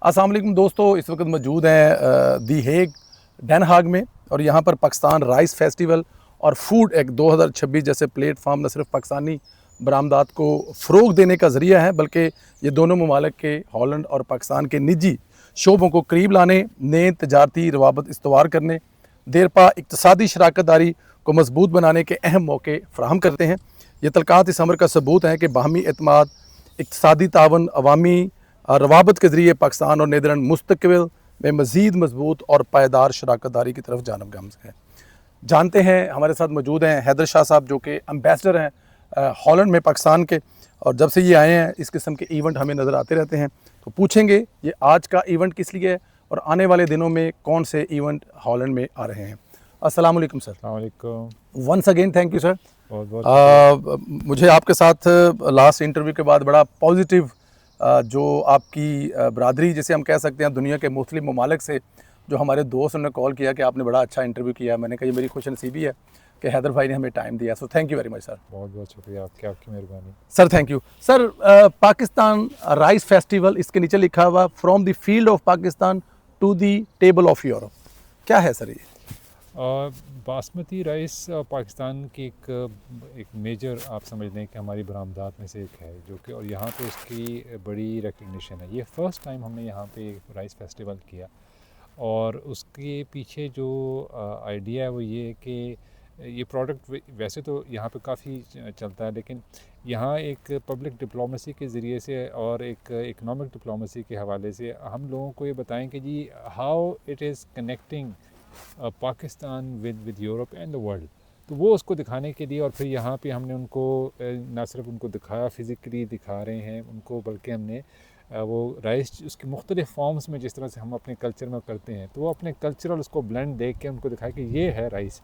अस्सलाम वालेकुम दोस्तों, इस वक्त मौजूद हैं दी हेग डेन हाग में। और यहाँ पर पाकिस्तान राइस फेस्टिवल और फूड एक 2026 जैसे प्लेटफार्म न सिर्फ पाकिस्तानी बरामदात को फ़रोग देने का ज़रिया है, बल्कि ये दोनों ममालिक के हॉलैंड और पाकिस्तान के निजी शोबों को करीब लाने, नए तजारती रवाबत इस्तवार करने, देरपा इक़्तिसादी शराकत दारी को मजबूत बनाने के अहम मौके फराहम करते हैं। ये तलक़ात इस अमर का सबूत हैं कि बाहमी एतमाद, इक़्तिसादी तावन, अवामी रवाबत के ज़रिए पाकिस्तान और नीदरलैंड मुस्तक़बिल में मज़ीद मजबूत और पायदार शराकत दारी की तरफ जानब गामज़ है। जानते हैं, हमारे साथ मौजूद हैं हैदर शाह साहब, जो कि एम्बेसडर हैं हॉलैंड में पाकिस्तान के। और जब से ये आए हैं, इस किस्म के इवेंट हमें नज़र आते रहते हैं। तो पूछेंगे ये आज का इवेंट किस लिए है और आने वाले दिनों में कौन से इवेंट हॉलैंड में आ रहे हैं। अस्सलाम वालेकुम sir. Once again thank you sir. मुझे आपके साथ लास्ट इंटरव्यू के बाद बड़ा पॉजिटिव जो आपकी बरादरी जिसे हम कह सकते हैं दुनिया के मुख्तलिफ ममालिक से जो हमारे दोस्त ने कॉल किया कि आपने बड़ा अच्छा इंटरव्यू किया। मैंने कहा ये मेरी खुशनसीबी है कि हैदर भाई ने हमें टाइम दिया। So thank you very much sir. बहुत बहुत शुक्रिया आपकी मेहरबानी sir. Thank you sir. Pakistan rice festival, इसके नीचे लिखा हुआ from the field of Pakistan to the table of Europe, क्या है सर ये? बासमती राइस पाकिस्तान की एक मेजर आप समझ लें कि हमारी बरामदात में से एक है, जो कि और यहाँ पे उसकी बड़ी रिकग्निशन है। ये फ़र्स्ट टाइम हमने यहाँ पे राइस फेस्टिवल किया और उसके पीछे जो आइडिया है वो ये है कि ये प्रोडक्ट वैसे तो यहाँ पे काफ़ी चलता है, लेकिन यहाँ एक पब्लिक डिप्लोमेसी के ज़रिए से और एक इकनॉमिक डिप्लोमेसी के हवाले से हम लोगों को ये बताएं कि जी how it is connecting Pakistan with Europe and the world. तो वो उसको दिखाने के लिए और फिर यहाँ पे हमने उनको ना सिर्फ उनको दिखाया, फ़िज़िकली दिखा रहे हैं उनको, बल्कि हमने वो राइस उसके मुख्तलिफ़ फॉर्म्स में जिस तरह से हम अपने कल्चर में करते हैं, तो वो अपने कल्चरल उसको ब्लेंड देख के उनको दिखाया कि ये है राइस।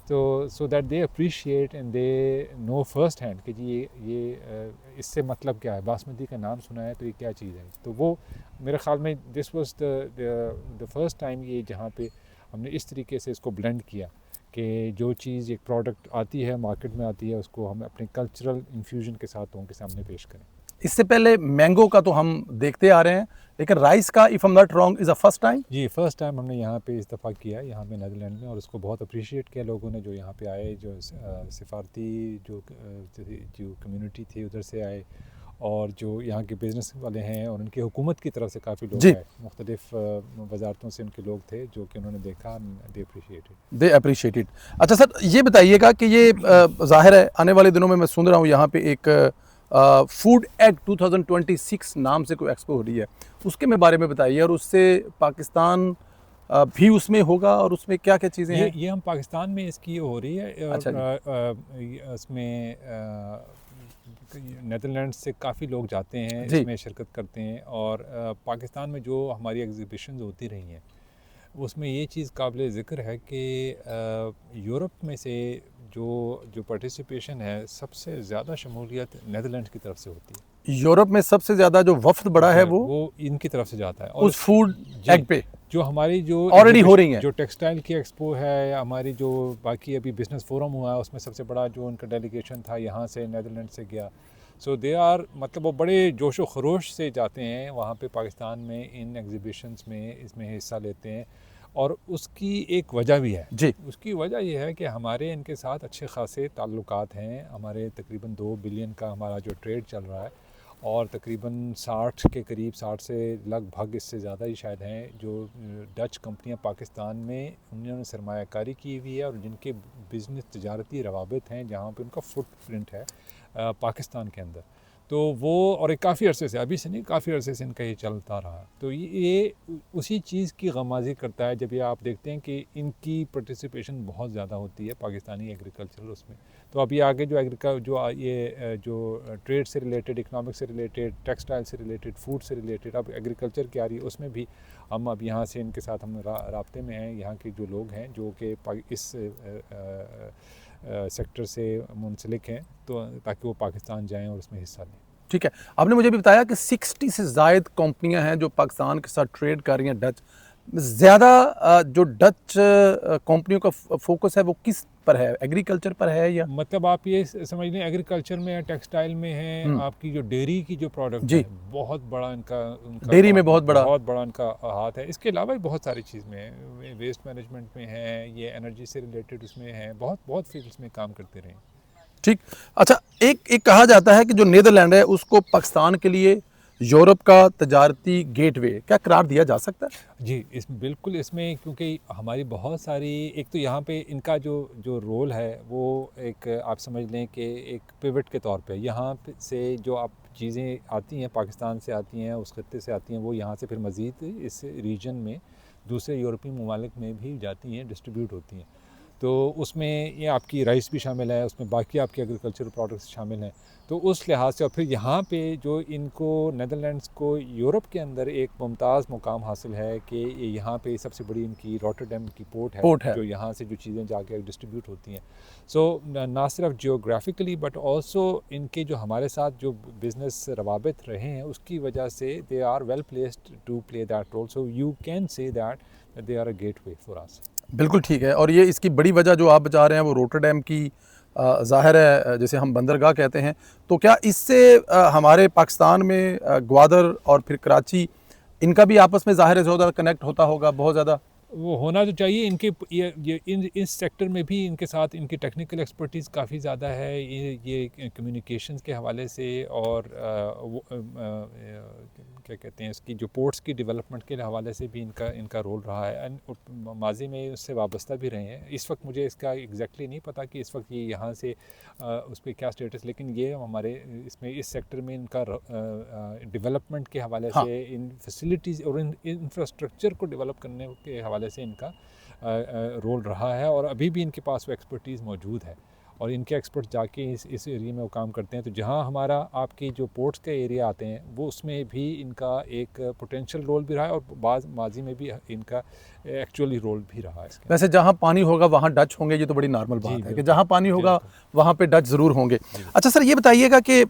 तो so that they appreciate and they know first hand कि जी ये इससे मतलब क्या है, बासमती का नाम सुना है तो ये क्या चीज़ है। तो वो मेरे ख़्याल में this was the first time ये जहाँ पे हमने इस तरीके से इसको ब्लेंड किया कि जो चीज़ एक प्रोडक्ट आती है मार्केट में आती है उसको हम अपने कल्चरल इन्फ्यूजन के साथ उनके सामने पेश करें। इससे पहले मैंगो का तो हम देखते आ रहे हैं, लेकिन राइस का if I am not wrong is a first time. जी फर्स्ट टाइम हमने यहाँ पे इस दफ़ा किया यहाँ पे नीदरलैंड में, और उसको बहुत अप्रिशिएट किया लोगों ने जो यहाँ पे आए, जो सिफारती जो कम्युनिटी थी उधर से आए, और जो यहाँ के बिज़नेस वाले हैं और उनकी हुकूमत की तरफ से काफ़ी लोग आए, मुख्तलिफ वजारतों से उनके लोग थे जो कि उन्होंने देखा, दे अप्रिशिएटेड। अच्छा सर, ये बताइएगा कि ये ज़ाहिर है आने वाले दिनों में मैं सुन रहा हूँ यहाँ पे एक फूड एक्ट 2026 नाम से कोई एक्सपो हो रही है, उसके में बारे में बताइए। और उससे पाकिस्तान भी उसमें होगा और उसमें क्या क्या चीज़ें हैं? ये हम पाकिस्तान में इसकी हो रही है। अच्छा उसमें नीदरलैंड से काफ़ी लोग जाते हैं, इसमें शिरकत करते हैं, और पाकिस्तान में जो हमारी एग्जीबिशंस होती रही हैं उसमें ये चीज़ काबिल ज़िक्र है कि यूरोप में से जो पार्टिसिपेशन है सबसे ज़्यादा शमूलियत नीदरलैंड की तरफ से होती है। यूरोप में सबसे ज़्यादा जो वफ्द बड़ा है वो इनकी तरफ से जाता है। और उस फूड एक्ट पे जो हमारी जो ऑलरेडी हो रही है, जो टेक्सटाइल की एक्सपो है, हमारी जो बाकी अभी बिज़नेस फोरम हुआ है उसमें सबसे बड़ा जो उनका डेलीगेशन था यहाँ से नीदरलैंड से गया। सो दे आर मतलब वो बड़े जोश व खरोश से जाते हैं वहाँ पे पाकिस्तान में इन एग्जीबिशंस में, इसमें हिस्सा लेते हैं। और उसकी एक वजह भी है जी। उसकी वजह यह है कि हमारे इनके साथ अच्छे खासे ताल्लुकात हैं। हमारे तकरीबन 2 बिलियन का हमारा जो ट्रेड चल रहा है, और तकरीबन 60 के करीब, 60 से लगभग इससे ज़्यादा ही शायद हैं जो डच कंपनियां पाकिस्तान में उन्होंने सरमायाकारी की हुई है और जिनके बिज़नेस तजारती रवाबित हैं जहाँ पे उनका फुटप्रिंट है पाकिस्तान के अंदर। तो वो और एक काफ़ी अरसे से, अभी से नहीं, काफ़ी अरसे से इनका ये चलता रहा। तो ये उसी चीज़ की गमाजी करता है जब ये आप देखते हैं कि इनकी पार्टिसिपेशन बहुत ज़्यादा होती है पाकिस्तानी एग्रीकल्चर उसमें। तो अभी आगे जो ट्रेड से रिलेटेड, इकनॉमिक से रिलेटेड, टेक्सटाइल से रिलेटेड, फूड से रिलेटेड, अब एग्रीकल्चर की आ रही है, उसमें भी हम अब यहाँ से इनके साथ हम राब्ते में हैं। यहाँ के जो लोग हैं जो कि इस सेक्टर से मुंसलिक हैं, तो ताकि वो पाकिस्तान जाएं और उसमें हिस्सा लें। ठीक है, आपने मुझे भी बताया कि 60 से ज़ायद कंपनियां हैं जो पाकिस्तान के साथ ट्रेड कर रही हैं। डच ज़्यादा जो डच कंपनियों का फोकस है वो किस पर है, एग्रीकल्चर पर है या? मतलब आप ये समझ लें एग्रीकल्चर में, टेक्सटाइल में है, आपकी जो डेयरी की जो प्रोडक्ट जी। है बहुत बड़ा इनका उनका डेयरी में बहुत बड़ा इनका हाथ है। इसके अलावा भी बहुत सारी चीज़ में है, वेस्ट मैनेजमेंट में है, ये एनर्जी से रिलेटेड उसमें है, बहुत बहुत फील्ड्स में काम करते रहे। ठीक। अच्छा, एक कहा जाता है कि जो नीदरलैंड है उसको पाकिस्तान के लिए यूरोप का तजारती गेटवे क्या करार दिया जा सकता है? जी, बिल्कुल इसमें, क्योंकि हमारी बहुत सारी, एक तो यहाँ पे इनका जो जो रोल है वो एक आप समझ लें कि एक पिवट के तौर पे यहाँ से जो आप चीज़ें आती हैं पाकिस्तान से आती हैं, उस खत्ते से आती हैं, वो यहाँ से फिर मज़ीद इस रीजन में दूसरे यूरोपीय ममालिक में भी जाती हैं, डिस्ट्रीब्यूट होती हैं। तो उसमें ये आपकी राइस भी शामिल है, उसमें बाकी आपके एग्रीकल्चरल प्रोडक्ट्स शामिल हैं। तो उस लिहाज से, और फिर यहाँ पे जो इनको नीदरलैंड्स को यूरोप के अंदर एक मुमताज़ मुकाम हासिल है कि यहाँ पे सबसे बड़ी इनकी रॉटरडैम की पोर्ट है, जो यहाँ से जो चीज़ें जाके डिस्ट्रीब्यूट होती हैं। सो ना सिर्फ जियोग्राफिकली बट ऑल्सो इनके जो हमारे साथ जो बिज़नेस रवाबित रहे हैं उसकी वजह से they are well placed to play that role. So you can say that they are a gateway for us. बिल्कुल ठीक है। और ये इसकी बड़ी वजह जो आप बता रहे हैं वो रॉटरडैम की ज़ाहिर है, जैसे हम बंदरगाह कहते हैं। तो क्या इससे हमारे पाकिस्तान में ग्वादर और फिर कराची, इनका भी आपस में ज़ाहिर है ज़्यादा कनेक्ट होता होगा, बहुत ज़्यादा वो होना तो चाहिए। इनके ये इस सेक्टर में भी इनके साथ इनकी टेक्निकल एक्सपर्टीज़ काफ़ी ज़्यादा है, ये कम्युनिकेशंस के हवाले से, और क्या कहते हैं इसकी जो पोर्ट्स की डेवलपमेंट के हवाले से भी इनका रोल रहा है। एंड माजी में उससे वाबस्ता भी रहे हैं। इस वक्त मुझे इसका एग्जैक्टली नहीं पता कि इस वक्त ये यहाँ से उस पर क्या स्टेटस, लेकिन ये हमारे इसमें इस सेक्टर में इनका डेवलपमेंट के हवाले हाँ। से, इन फैसिलिटीज़ और इन इंफ्रास्ट्रक्चर को डेवलप करने के हवाले से इनका रोल रहा है, और अभी भी इनके पास वो एक्सपर्टीज़ मौजूद है, और इनके एक्सपर्ट जाके इस एरिया में वो काम करते हैं। तो जहाँ हमारा आपकी जो पोर्ट्स के एरिया आते हैं वो उसमें भी इनका एक पोटेंशियल रोल भी रहा है, और बाज़ माजी में भी इनका एक्चुअली रोल भी रहा है इसके। वैसे जहाँ पानी होगा वहाँ डच होंगे, ये तो बड़ी नॉर्मल बात है कि जहाँ पानी होगा वहाँ पे डच ज़रूर होंगे। अच्छा सर, ये बताइएगा कि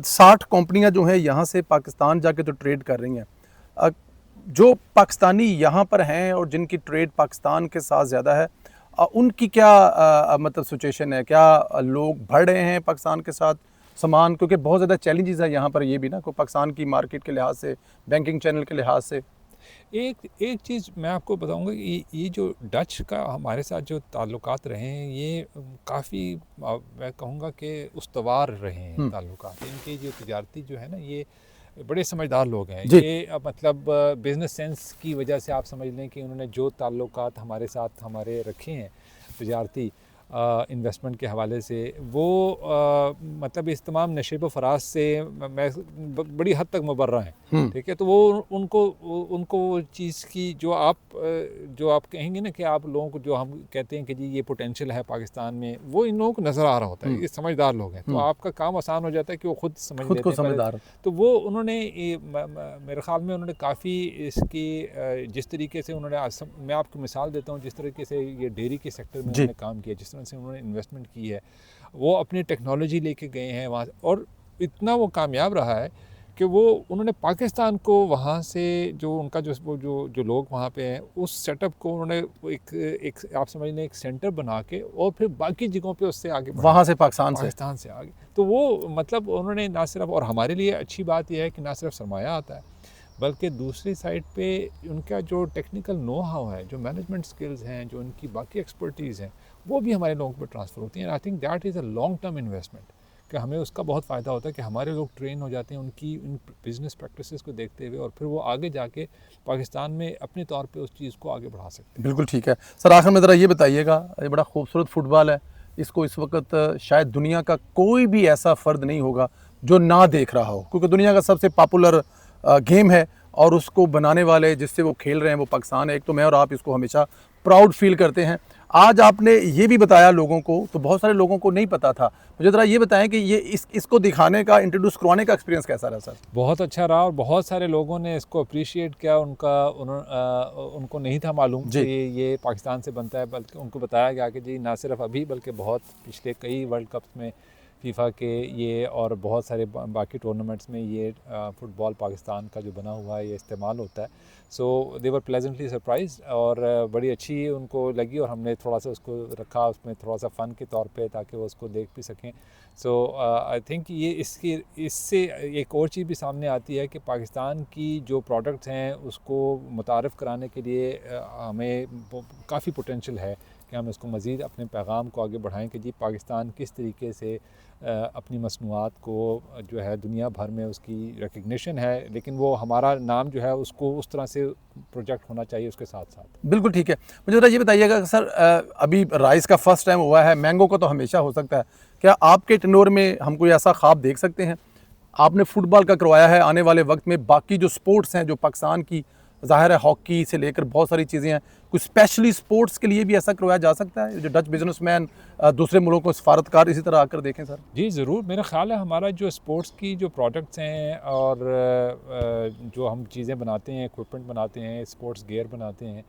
60 कंपनियाँ जो हैं यहाँ से पाकिस्तान जाके तो ट्रेड कर रही हैं, जो पाकिस्तानी यहाँ पर हैं और जिनकी ट्रेड पाकिस्तान के साथ ज़्यादा है, उनकी क्या मतलब सिचुएशन है? क्या लोग बढ़ रहे हैं पाकिस्तान के साथ सामान? क्योंकि बहुत ज़्यादा चैलेंजेस है यहाँ पर ये भी ना, को पाकिस्तान की मार्केट के लिहाज से, बैंकिंग चैनल के लिहाज से। एक चीज़ मैं आपको बताऊंगा, ये जो डच का हमारे साथ जो ताल्लुकात रहे हैं, ये काफ़ी मैं कहूँगा कि उस्तवार रहे हैं ताल्लुकात। इनके जो तजारती जो है ना, ये बड़े समझदार लोग हैं। ये मतलब बिज़नेस सेंस की वजह से आप समझ लें कि उन्होंने जो ताल्लुकात हमारे साथ हमारे रखे हैं तजारती इन्वेस्टमेंट के हवाले से, वो मतलब इस तमाम नशेब फराज से मैं बड़ी हद तक मुबर्रा हैं। ठीक है, तो वो उनको चीज़ की जो आप कहेंगे ना कि आप लोगों को, जो हम कहते हैं कि जी ये पोटेंशियल है पाकिस्तान में, वो इन लोगों को नज़र आ रहा होता है। ये समझदार लोग हैं, तो आपका काम आसान हो जाता है कि वो खुद समझ लेते हैं, समझदार। तो वो उन्होंने मेरे ख्याल में उन्होंने काफ़ी इसकी जिस तरीके से उन्होंने, मैं आपको मिसाल देता हूँ, जिस तरीके से ये डेयरी के सेक्टर में उन्होंने काम किया, जिस तरह से उन्होंने इन्वेस्टमेंट की है, वो अपनी टेक्नोलॉजी लेके गए हैं वहाँ, और इतना वो कामयाब रहा है कि वो उन्होंने पाकिस्तान को वहाँ से जो उनका जो लोग वहाँ पे हैं, उस सेटअप को उन्होंने एक आप समझ लें एक सेंटर बना के, और फिर बाकी जगहों पे उससे आगे वहाँ से पाकिस्तान से आगे। तो वो मतलब उन्होंने ना सिर्फ, और हमारे लिए अच्छी बात यह है कि ना सिर्फ सरमाया आता है, बल्कि दूसरी साइड पे उनका जो टेक्निकल नो हाउ है, जो मैनेजमेंट स्किल्स हैं, जो उनकी बाकी एक्सपर्टीज़ हैं, वो भी हमारे लोगों पर ट्रांसफ़र होती हैं। I think that is a long term investment, कि हमें उसका बहुत फ़ायदा होता है कि हमारे लोग ट्रेन हो जाते हैं उनकी उन बिज़नेस प्रैक्टिसेस को देखते हुए, और फिर वो आगे जाके पाकिस्तान में अपने तौर पे उस चीज़ को आगे बढ़ा सकते हैं। बिल्कुल ठीक है सर। आखिर में ज़रा ये बताइएगा, ये बड़ा खूबसूरत फुटबॉल है, इसको इस वक्त शायद दुनिया का कोई भी ऐसा फ़र्द नहीं होगा जो ना देख रहा हो, क्योंकि दुनिया का सबसे पॉपुलर गेम है, और उसको बनाने वाले जिससे वो खेल रहे हैं वो पाकिस्तान है। एक तो मैं और आप इसको हमेशा प्राउड फील करते हैं। आज आपने ये भी बताया लोगों को, तो बहुत सारे लोगों को नहीं पता था। मुझे ज़रा ये बताएं कि ये इसको दिखाने का, इंट्रोड्यूस करवाने का एक्सपीरियंस कैसा रहा सर? बहुत अच्छा रहा, और बहुत सारे लोगों ने इसको अप्रिशिएट किया। उनको नहीं था मालूम कि ये पाकिस्तान से बनता है, बल्कि उनको बताया गया कि जी ना सिर्फ अभी बल्कि बहुत पिछले कई वर्ल्ड कप्स में फीफा के ये और बहुत सारे बाकी टूर्नामेंट्स में ये फ़ुटबॉल पाकिस्तान का जो बना हुआ है ये इस्तेमाल होता है। सो दे वर प्लेजेंटली सरप्राइज और बड़ी अच्छी उनको लगी और हमने थोड़ा सा उसको रखा उसमें थोड़ा सा फ़न के तौर पे ताकि वो उसको देख भी सकें। सो आई थिंक ये इससे एक और चीज़ भी सामने आती है कि पाकिस्तान की जो प्रोडक्ट्स हैं उसको मुतारफ़ कराने के लिए हमें काफ़ी पोटेंशियल है कि हम इसको मज़ीद अपने पैगाम को आगे बढ़ाएं कि जी पाकिस्तान किस तरीके से अपनी मसनूआत को जो है दुनिया भर में उसकी रिकग्निशन है, लेकिन वो हमारा नाम जो है उसको उस तरह से प्रोजेक्ट होना चाहिए उसके साथ साथ। बिल्कुल ठीक है। मुझे ज़रा ये बताइएगा कि सर अभी राइस का फर्स्ट टाइम हुआ है, मैंगो का तो हमेशा हो सकता है, क्या आपके टेन्योर में हम कोई ऐसा ख्वाब देख सकते हैं? आपने फुटबॉल का करवाया है, आने वाले वक्त में बाकी जो स्पोर्ट्स हैं जो पाकिस्तान की, ज़ाहिर है हॉकी से लेकर बहुत सारी चीज़ें हैं, कुछ स्पेशली स्पोर्ट्स के लिए भी ऐसा करवाया जा सकता है जो डच बिजनेसमैन दूसरे मुल्कों को सफारतकार इसी तरह आकर देखें सर? जी ज़रूर, मेरा ख़्याल है हमारा जो स्पोर्ट्स की जो प्रोडक्ट्स हैं और जो हम चीज़ें बनाते हैं, इक्विपमेंट बनाते हैं, स्पोर्ट्स गियर बनाते हैं,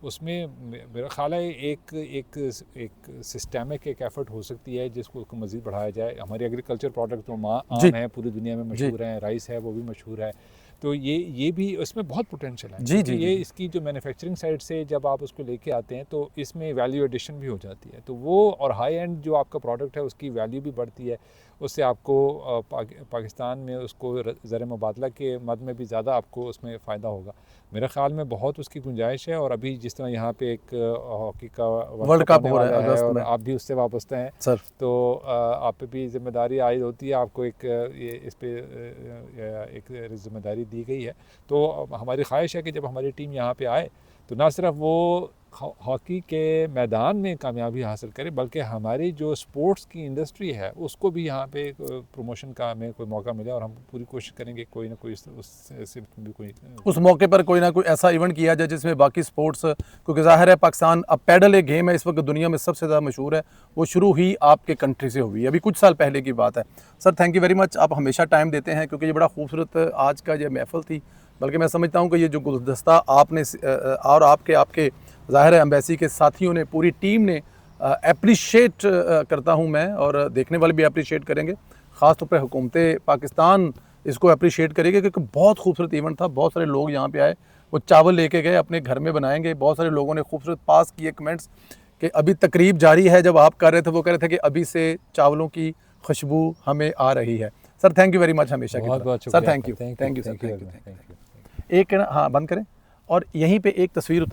उसमें मेरा ख़्याल है एक सिस्टमिक एक एफ़र्ट हो सकती है जिसको मज़ीद बढ़ाया जाए। हमारे एग्रीकल्चर प्रोडक्ट जो आम है पूरी दुनिया में मशहूर हैं, राइस है वो भी मशहूर है, तो ये भी इसमें बहुत पोटेंशियल है। जी। ये इसकी जो मैन्युफैक्चरिंग साइड से जब आप उसको लेके आते हैं तो इसमें वैल्यू एडिशन भी हो जाती है, तो वो और हाई एंड जो आपका प्रोडक्ट है उसकी वैल्यू भी बढ़ती है। उससे आपको पाकिस्तान में उसको ज़र मुबादला के मद में भी ज़्यादा आपको उसमें फ़ायदा होगा। मेरे ख़्याल में बहुत उसकी गुंजाइश है और अभी जिस तरह यहाँ पे एक हॉकी का वर्ल्ड कप हो रहा है अगस्त और में, आप भी उससे वाबस्ते हैं सर, तो आप पे भी जिम्मेदारी आयद होती है, आपको एक इस पे एक जिम्मेदारी दी गई है। तो हमारी ख्वाहिश है कि जब हमारी टीम यहाँ पे आए तो ना सिर्फ वो हॉकी के मैदान में कामयाबी हासिल करे बल्कि हमारी जो स्पोर्ट्स की इंडस्ट्री है उसको भी यहाँ पे प्रमोशन का हमें कोई मौका मिले और हम पूरी कोशिश करेंगे कोई ना कोई उससे भी कोई उस मौके पर कोई ना कोई ऐसा इवेंट किया जाए जिसमें बाकी स्पोर्ट्स, क्योंकि ज़ाहिर है पाकिस्तान अब पैडल एक गेम है इस वक्त दुनिया में सबसे ज़्यादा मशहूर है, वो शुरू ही आपके कंट्री से हुई, अभी कुछ साल पहले की बात है। Sir thank you very much, आप हमेशा टाइम देते हैं क्योंकि ये बड़ा खूबसूरत आज का ये महफिल थी, बल्कि मैं समझता हूँ कि ये जो गुलदस्ता आपने और आपके ज़ाहिर है एम्बेसी के साथियों ने, पूरी टीम ने एप्रिशिएट करता हूँ मैं और देखने वाले भी एप्रिशिएट करेंगे, ख़ास तौर पर हुकूमत पाकिस्तान इसको अप्रिशिएट करेंगे क्योंकि बहुत खूबसूरत इवेंट था। बहुत सारे लोग यहाँ पे आए, वो चावल लेके गए, अपने घर में बनाएंगे। बहुत सारे लोगों ने खूबसूरत पास किए कमेंट्स कि अभी तकरीब जारी है, जब आप कर रहे थे वो कह रहे थे कि अभी से चावलों की खुशबू हमें आ रही है। Sir thank you very much, हमेशा की तरह सर, थैंक यू। एक हाँ बंद करें और यहीं पे एक तस्वीर